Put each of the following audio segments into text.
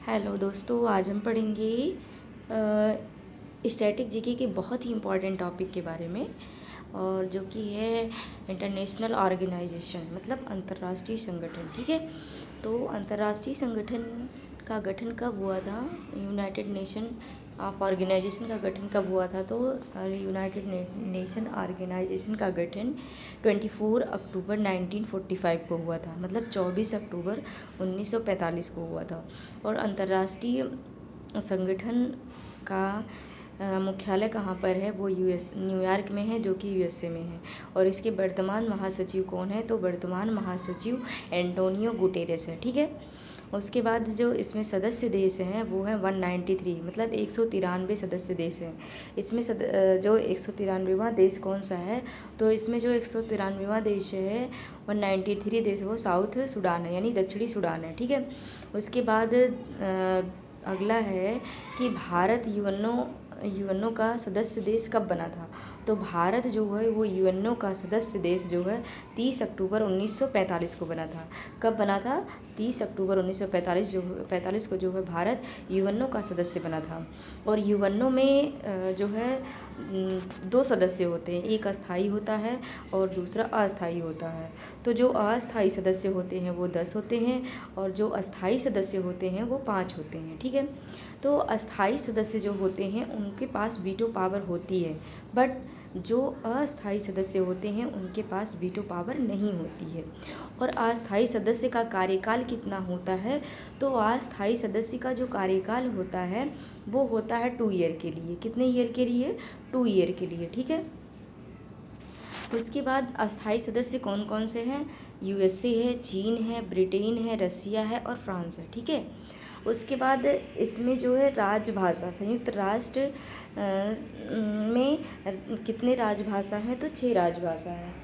Hello दोस्तों, आज हम पढ़ेंगे स्टैटिक जीके के बहुत ही इम्पॉर्टेंट टॉपिक के बारे में, और जो कि है इंटरनेशनल ऑर्गेनाइजेशन, मतलब अंतर्राष्ट्रीय संगठन। ठीक है, तो अंतर्राष्ट्रीय संगठन का गठन कब हुआ था? यूनाइटेड नेशन ऑफ ऑर्गेनाइजेशन का गठन कब हुआ था? तो यूनाइटेड नेशन ऑर्गेनाइजेशन का गठन 24 अक्टूबर 1945 को हुआ था, मतलब 24 अक्टूबर 1945 को हुआ था। और अंतर्राष्ट्रीय संगठन का मुख्यालय कहाँ पर है? वो न्यूयॉर्क में है, जो कि यूएसए में है। और इसके वर्तमान महासचिव कौन है? तो वर्तमान महासचिव एंटोनियो गुटेरेस है। ठीक है, उसके बाद जो इसमें सदस्य देश हैं वो हैं 193, मतलब 193 सदस्य देश हैं। इसमें जो 193वां देश कौन सा है? तो इसमें जो 193वां देश है 193 देश, वो साउथ सूडान है, यानी दक्षिणी सूडान है। ठीक है, उसके बाद अगला है कि भारत यूएनओ का सदस्य देश कब बना था? तो भारत जो है वो यूएनओ का सदस्य देश जो है 30 अक्टूबर 1945 को बना था। कब बना था? 30 अक्टूबर 1945 को जो है भारत यूएनओ का सदस्य बना था। और यूएनओ में जो है 2 सदस्य होते हैं, एक अस्थाई होता है और दूसरा अस्थाई होता है। तो जो अस्थाई सदस्य होते हैं वो 10 होते हैं, और जो अस्थाई सदस्य होते हैं वो 5 होते हैं। ठीक है, तो अस्थाई सदस्य जो होते हैं उनके पास वीटो पावर होती है, बट जो अस्थाई सदस्य होते हैं उनके पास वीटो पावर नहीं होती है। और अस्थाई सदस्य का कार्यकाल कितना होता है? तो अस्थाई सदस्य का जो कार्यकाल होता है वो होता है 2 ईयर के लिए। कितने ईयर के लिए? 2 ईयर के लिए। ठीक है, उसके बाद अस्थाई सदस्य कौन कौन से हैं? यूएसए है, चीन है, ब्रिटेन है, रसिया है और फ्रांस है। ठीक है, उसके बाद इसमें जो है राजभाषा, संयुक्त राष्ट्र में कितने राजभाषा हैं? तो 6 राजभाषा हैं।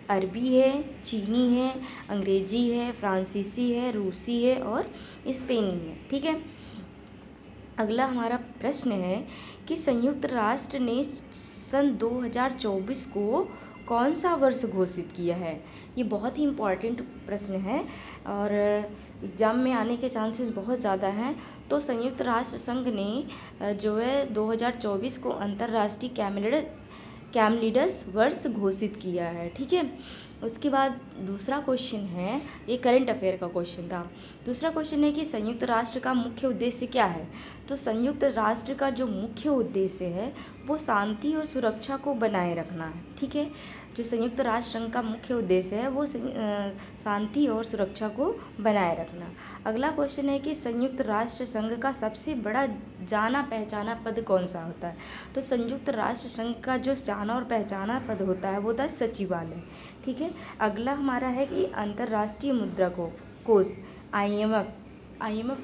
अरबी है, चीनी है, अंग्रेजी है, फ्रांसीसी है, रूसी है और स्पेनी है। ठीक है, अगला हमारा प्रश्न है कि संयुक्त राष्ट्र ने सन 2024 को कौन सा वर्ष घोषित किया है? ये बहुत ही इम्पॉर्टेंट प्रश्न है और एग्ज़ाम में आने के चांसेस बहुत ज़्यादा हैं। तो संयुक्त राष्ट्र संघ ने जो है 2024 को अंतर्राष्ट्रीय कैमलिडस वर्ष घोषित किया है। ठीक है, उसके बाद दूसरा क्वेश्चन है, ये करंट अफेयर का क्वेश्चन था। दूसरा क्वेश्चन है कि संयुक्त राष्ट्र का मुख्य उद्देश्य क्या है? तो संयुक्त राष्ट्र का जो मुख्य उद्देश्य है वो शांति और सुरक्षा को बनाए रखना है। ठीक है, जो संयुक्त राष्ट्र संघ का मुख्य उद्देश्य है वो शांति और सुरक्षा को बनाए रखना। अगला क्वेश्चन है कि संयुक्त राष्ट्र संघ का सबसे बड़ा जाना पहचाना पद कौन सा होता है? तो संयुक्त राष्ट्र संघ का जो जाना और पहचाना पद होता है वो होता है सचिवालय। ठीक है, अगला हमारा है कि अंतर्राष्ट्रीय मुद्रा कोष IMF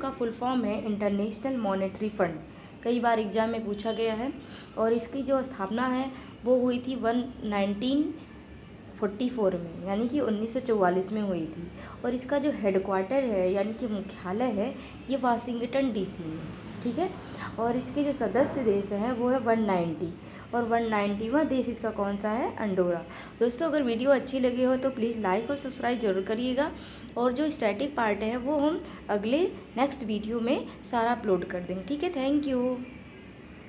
का फुल फॉर्म है इंटरनेशनल मॉनेटरी फंड। कई बार एग्जाम में पूछा गया है। और इसकी जो स्थापना है वो हुई थी 1944 में, यानी कि 1944 में हुई थी। और इसका जो हेडक्वार्टर है यानी कि मुख्यालय है ये वाशिंगटन DC में। ठीक है, और इसके जो सदस्य देश हैं वो है 190, और 190वां देश इसका कौन सा है? अंडोरा। दोस्तों, अगर वीडियो अच्छी लगी हो तो प्लीज़ लाइक और सब्सक्राइब जरूर करिएगा। और जो स्टैटिक पार्ट है वो हम अगले नेक्स्ट वीडियो में सारा अपलोड कर देंगे। ठीक है, थैंक यू।